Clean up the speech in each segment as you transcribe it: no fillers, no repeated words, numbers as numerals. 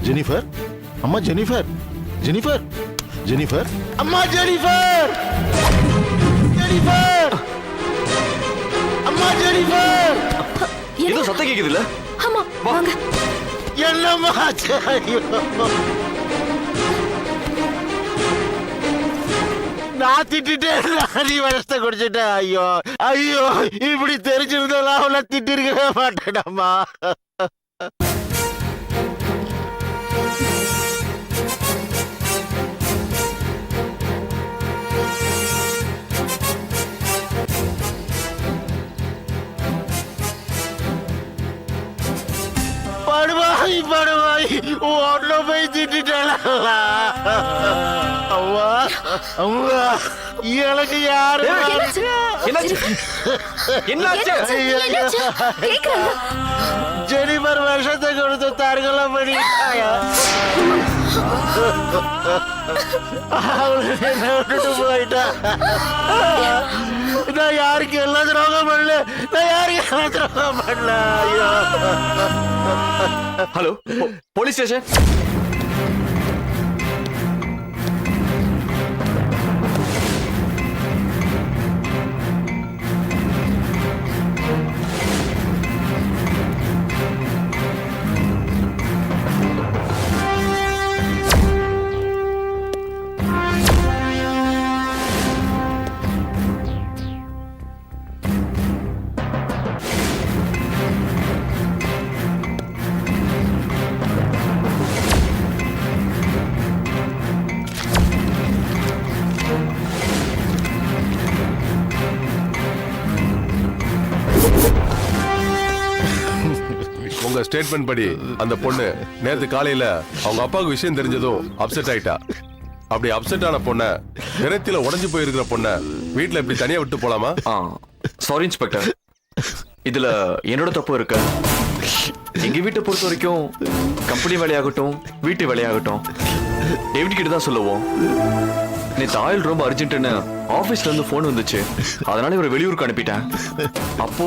Jennifer, அம்மா Jennifer, Jennifer, Jennifer, அம்மா Jennifer, Jennifer, அம்மா ஜெனிஃபர். ஏதோ சத்தம் கேக்குதுல்ல? ஆமா வாங்க. என்னம்மா ஆச்சு? ஐயோ, நான் திட்டேன், நீ வருஷத்தை குடிச்சிட்டேன். ஐயோ ஐயோ, இப்படி தெரிஞ்சிருந்தாலும் அவளை திட்டிருக்கவே மாட்டேனம்மா. படுவாய் படுவாய், ஒன்ன போய் திட்டாளா? அம்மா அம்மா, எனக்கு யாரு? ஜெனிஃபர் வருஷத்தை கொடுத்து தற்கொலை பண்ணிட்டாயா? என்ன விட்டுட்டு போயிட்டா. நான் யாருக்கு எல்லாம் துரோகம் பண்ணல, நான் யாருக்கு எல்லாம் துரோகம் பண்ணல. ஐயோ. Hello, police station. உங்க ஸ்டேட்மெண்ட் படி அந்த பொண்ணு நேத்து காலையில அவங்க அப்பாவுக்கு விஷயம் தெரிஞ்சதும் அப்செட் ஆயிட்டா. அப்படி அப்செட் ஆன பொண்ண விரத்தில உடைஞ்சு போயிருக்கிற பொண்ண வீட்டுல இப்படி தனியா விட்டு போலாமா? சாரி இன்ஸ்பெக்டர், இதுல என்னோட தப்பு இருக்கு. எங்க வீட்டை பொறுத்த வரைக்கும் கம்பெனி வேலையாகட்டும் வீட்டு வேலையாகட்டும் டேவிட் கிட்ட தான் சொல்லுவோம். நேற்று ஆயில் ரொம்ப அர்ஜென்ட்னு ஆபீஸ்ல இருந்து போன் வந்துச்சு, அதனால இவரை வெளியூருக்கு அனுப்பிட்டேன். அப்போ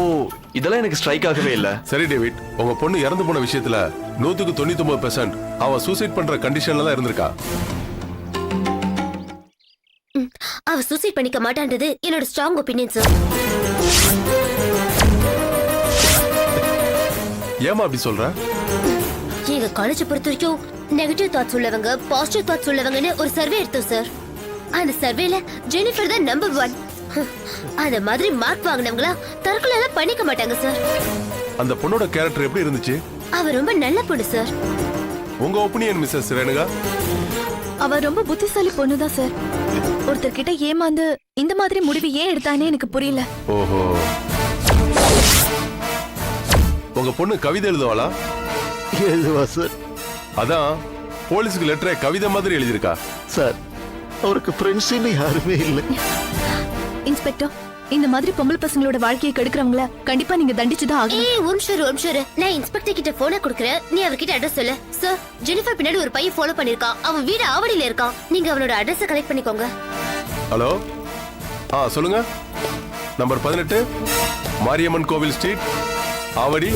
இதெல்லாம் எனக்கு ஸ்ட்ரைக் ஆகவே இல்ல. சரி டேவிட், உங்க பொண்ணு இறந்து போன விஷயத்துல 199% அவ சூசைட் பண்ற கண்டிஷன்ல தான் இருந்திருக்கா. அவ சூசைட் பண்ணிக்க மாட்டான்றது என்னோட ஸ்ட்ராங் ஒபினியன் சார். ஏமா அப்படி சொல்ற? எங்க காலேஜ் பொறுத்த வரைக்கும் நெகட்டிவ் தாட்ஸ் உள்ளவங்க பாசிட்டிவ் தாட்ஸ் உள்ளவங்கன்னு ஒரு சர்வே எடுத்தோம் சார். அந்த சர்வேல ஜெனிஃபர் தான் நம்பர் 1. அந்த மாதிரி மார்க் வாங்கினவங்களா தற்கொலை எல்லாம் பண்ணிக்க மாட்டாங்க சார். அந்த பொண்ணோட கேரக்டர் எப்படி இருந்துச்சு? அவ ரொம்ப நல்ல பொண்ணு சார். உங்க ஒப்பீனியன் மிஸ்ஸஸ் ரேணுகா? அவ ரொம்ப புத்திசாலி பொண்ணுதான் சார். ஒருத்தர்கிட்ட ஏமாந்து இந்த மாதிரி முடிவு ஏன் எடுத்தானே எனக்கு புரியல. ஓஹோ, உங்க பொண்ணு கவிதை எழுதுவாளா? எழுதுவா சார். அதான் போலீஸ்க்கு லெட்டரை கவிதை மாதிரி எழுதியிருக்கா. சார், அவருக்கு ஃப்ரெண்ட்ஸ்ன்னு யாருமே இல்லை. இன்ஸ்பெக்டர், இந்த மாதிரி பொம்பளை பசங்களோட வாழ்க்கையை கெடுக்கிறவங்கள கண்டிப்பா நீங்க தண்டிச்சுதான் ஆகணும். ஏய் ஒரு நான் இன்ஸ்பெக்டர் கிட்ட போனை கொடுக்கறேன், நீ அவர்கிட்ட அட்ரஸ் சொல்லு. சார், ஜெனிஃபர் பின்னாடி ஒரு பையன் ஃபாலோ பண்ணிருக்கான், அவன் வீடு ஆவடியில இருக்கான். நீங்க அவனோட அட்ரஸ் கலெக்ட் பண்ணிக்கோங்க. ஹலோ, சொல்லுங்க. நம்பர் 18 மாரியம்மன் கோவில் ஸ்ட்ரீட், ஆவடி.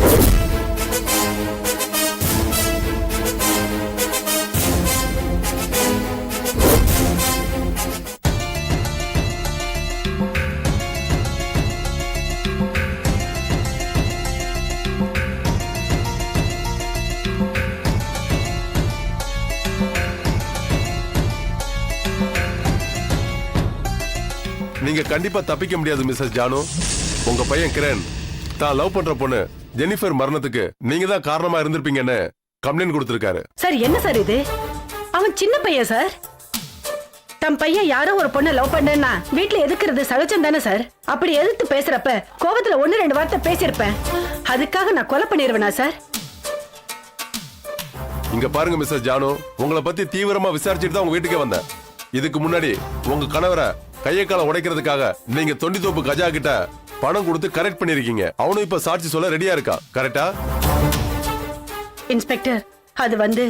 நீங்க கண்டிப்பா தப்பிக்க முடியாது மிஸ்ஸஸ் ஜானு. உங்க பையன் கிரண் தான் லவ் பண்ற பொண்ணு ஜெனிஃபர் மரணத்துக்கு நீங்க தான் காரணமா இருந்திருப்பீங்கன்னு கம்ப்ளைண்ட் கொடுத்திருக்காரு. சார் என்ன சார் இது? அவன் சின்ன பையன் சார். தம் பையன் யாரோ ஒரு பொண்ணை லவ் பண்ணா வீட்டுல எதுக்குறது சகஜம் தானே சார். அப்படி எதிர்த்து பேசுறப்ப கோபத்துல 1-2 வார்த்தை பேசியிருப்பேன், அதுக்காக நான் கொலை பண்ணிருவேனா சார்? இங்க பாருங்க மிஸ்ஸஸ் ஜானு, உங்களை பத்தி தீவிரமா விசாரிச்சுட்டு தான் உங்க வீட்டுக்கே வந்தேன். இதுக்கு முன்னாடி உங்க கணவரை கையை கால உடைக்கிறதுக்காக நீங்க தொண்டித்தோப்பு கஜா கிட்ட பணம் கொடுத்து கரெக்ட் பண்ணிருக்கீங்க. அவனும் இப்ப சாட்சி சொல்ல ரெடியா இருக்கா, கரெக்டா? இன்ஸ்பெக்டர், அது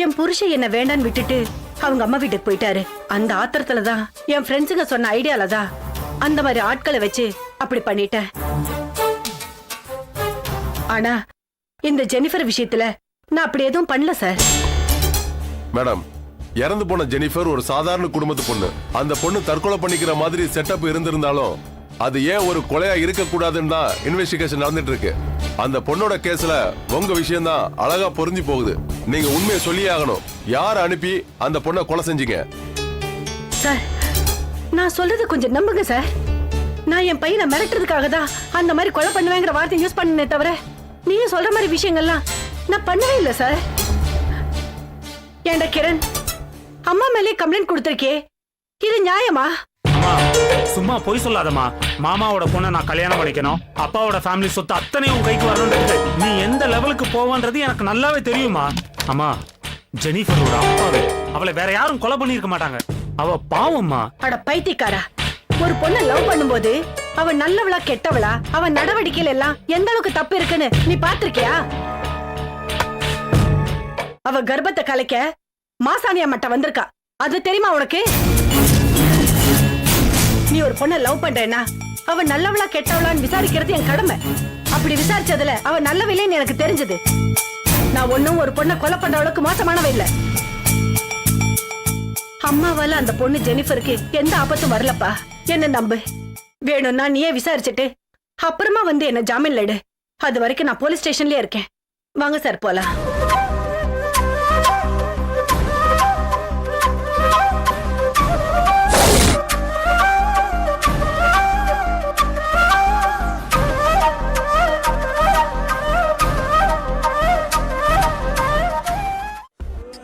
என் புருஷன் என்ன வேண்டான்னு விட்டுட்டு அவங்க அம்மா வீட்டுக்கு போயிட்டாரு. அந்த ஆத்திரத்துல தான் என் ஃப்ரெண்ட்ஸுங்க சொன்ன ஐடியால தான் அந்த மாதிரி ஆட்களை வச்சு அப்படி பண்ணிட்டேன். ஆனா இந்த ஜெனிஃபர் விஷயத்துல நான் அப்படி எதுவும் பண்ணல சார். மேடம், இறந்து போன ஜெனிஃபர் ஒரு சாதாரண குடும்பத்து பொண்ணு. அந்த பொண்ணு தற்கொலை பண்ணிக்கிற மாதிரி செட்டப் இருந்திருந்தாலும் அது ஏன் ஒரு கொலையா இருக்க கூடாதுன்னு தான் இன்வெஸ்டிகேஷன் நடந்துட்டு இருக்கு. அந்த பொண்ணோட கேஸ்ல உங்க விஷயம் தான் அழகா பொருந்தி போகுது. நீங்க உண்மையை சொல்லியே ஆகணும். யார் அனுப்பி அந்த பொண்ணை கொலை செஞ்சீங்க? சார், நான் சொல்றது கொஞ்சம் நம்புங்க சார். நான் என் பையனை மிரட்டுறதுக்காக தான் அந்த மாதிரி கொலை பண்ணுவேங்கிற வார்த்தை யூஸ் பண்ணனே தவிர நீங்க சொல்ற மாதிரி விஷயங்கள்லாம் நான் பண்ணவே இல்லை சார். ஏண்டா கிரண், அம்மா மேலே கம்ப்ளைண்ட் கொடுத்திருக்கே, இது நியாயமா? அம்மா சும்மா பொய் சொல்லாதம்மா. மாமாவோட பொண்ணை நான் கல்யாணம் பண்ணிக்கணும், அப்பாவோட ஃபேமிலி சொத்து அத்தனையும் உன் கைக்கு வரணுன்றது நீ எந்த லெவலுக்கு போவன்றது எனக்கு நல்லாவே தெரியுமா. அம்மா, ஜெனிஃபரோட அப்பாவே அவளை வேற யாரும் கொலை பண்ணிருக்க மாட்டாங்க. அவ பாவம்மா. அட பைத்தியக்காரா, ஒரு பொண்ணை லவ் பண்ணும்போது அவ நல்லவளா கெட்டவளா, அவ நடவடிக்கையில எல்லாம் எந்த அளவுக்கு தப்பு இருக்குன்னு நீ பாத்திருக்கியா? அவ கர்ப்பத்தை கலைக்க மாசாணியா மட்டும் வந்திருக்கா, அது தெரியுமா உனக்கு? நீ ஒரு பொண்ணை லவ் பண்றேன்னா அவ நல்லவளா கெட்டவளான்னு விசாரிக்கிறது என் கடமை. அப்படி விசாரிச்சதுல அவ நல்லவில்லைன்னு எனக்கு தெரிஞ்சது. நான் ஒன்னும் ஒரு பொண்ணை கொலை பண்ற அளவுக்கு மோசமானவ இல்ல. அம்மாவால அந்த பொண்ணு ஜெனிஃபருக்கு எந்த ஆபத்தும் வரலப்பா, என்ன நம்பு. வேணும்னா நீயே விசாரிச்சுட்டு அப்புறமா வந்து என்ன ஜாமீன்ல எடு. அது வரைக்கும் நான் போலீஸ் ஸ்டேஷன்லயே இருக்கேன். வாங்க சார் போலாம்.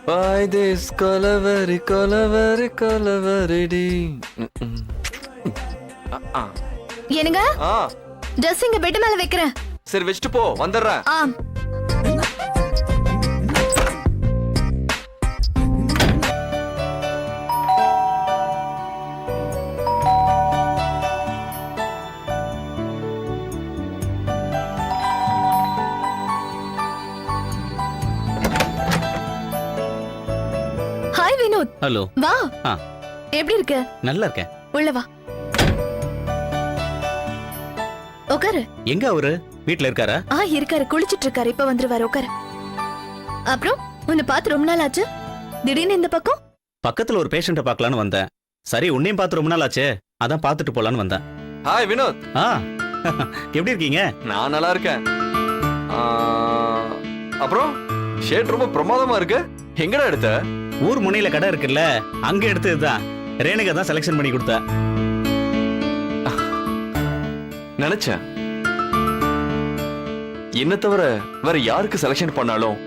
Why this Kolaveri Kolaveri கொலவரிடி. என்னங்க, ஆ ட்ரெஸ் இங்க பெட் மேல வைக்கிறேன். சரி வச்சுட்டு போ, வந்துடுறேன். ஆம். ஹாய் வினோத். ஹலோ. வா. ஆ. எப்படி இருக்க? நல்லா இருக்கேன். உள்ள வா. உட்காரு. எங்க அவரு? வீட்ல இருக்காரா? இருக்காரு, குளிச்சிட்டு இருக்காரு. இப்ப வந்துருவாரு, உட்காரு. அப்புறம் உன்னை பார்த்து ரொம்ப நாள் ஆச்சு, திடீர்னு இந்த பக்கம்? பக்கத்துல ஒரு பேஷண்ட பார்க்கலான்னு வந்தேன். சரி, உன்னையும் பார்த்து ரொம்ப நாள் ஆச்சே, அதான் பார்த்துட்டு போலான்னு வந்தேன். ஹாய் வினோத். ஆ எப்படி இருக்கீங்க? நான் நல்லா இருக்கேன். அப்புறம் ஷேட் ரொம்ப பிரமாதமா இருக்கு. எங்கடா எடுத்த? ஊர் முனையில கடை இருக்குல்ல, அங்க எடுத்ததுதான். ரேணுகா தான் செலக்ஷன் பண்ணி கொடுத்தா. நினைச்சேன் என்ன தவிர வேற யாருக்கு செலக்ஷன் பண்ணாலும்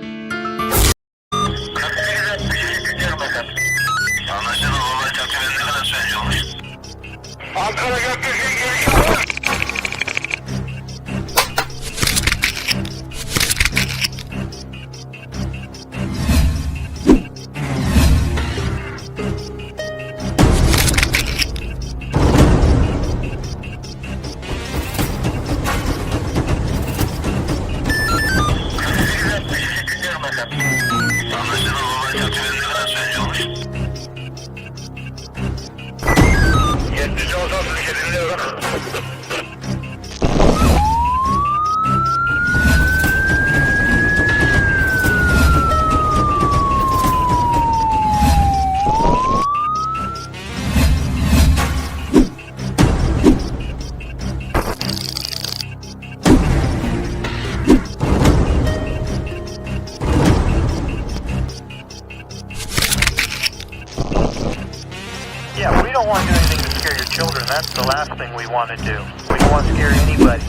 Yeah, we don't want to do anything to scare your children. That's the last thing we want to do. We don't want to scare anybody.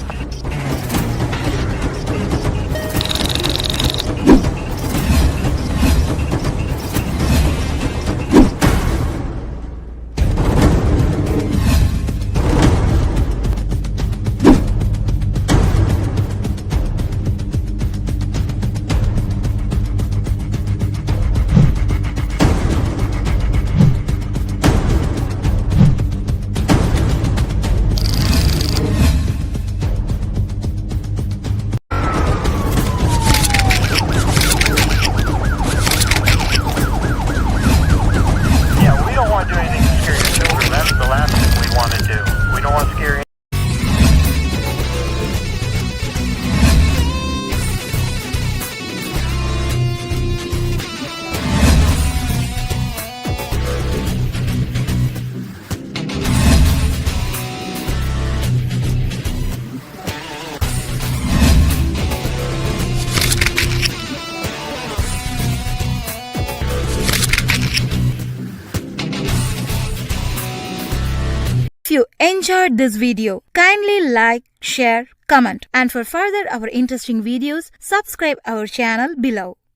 you enjoyed this video, kindly like, share, comment, and for further our interesting videos, subscribe our channel below.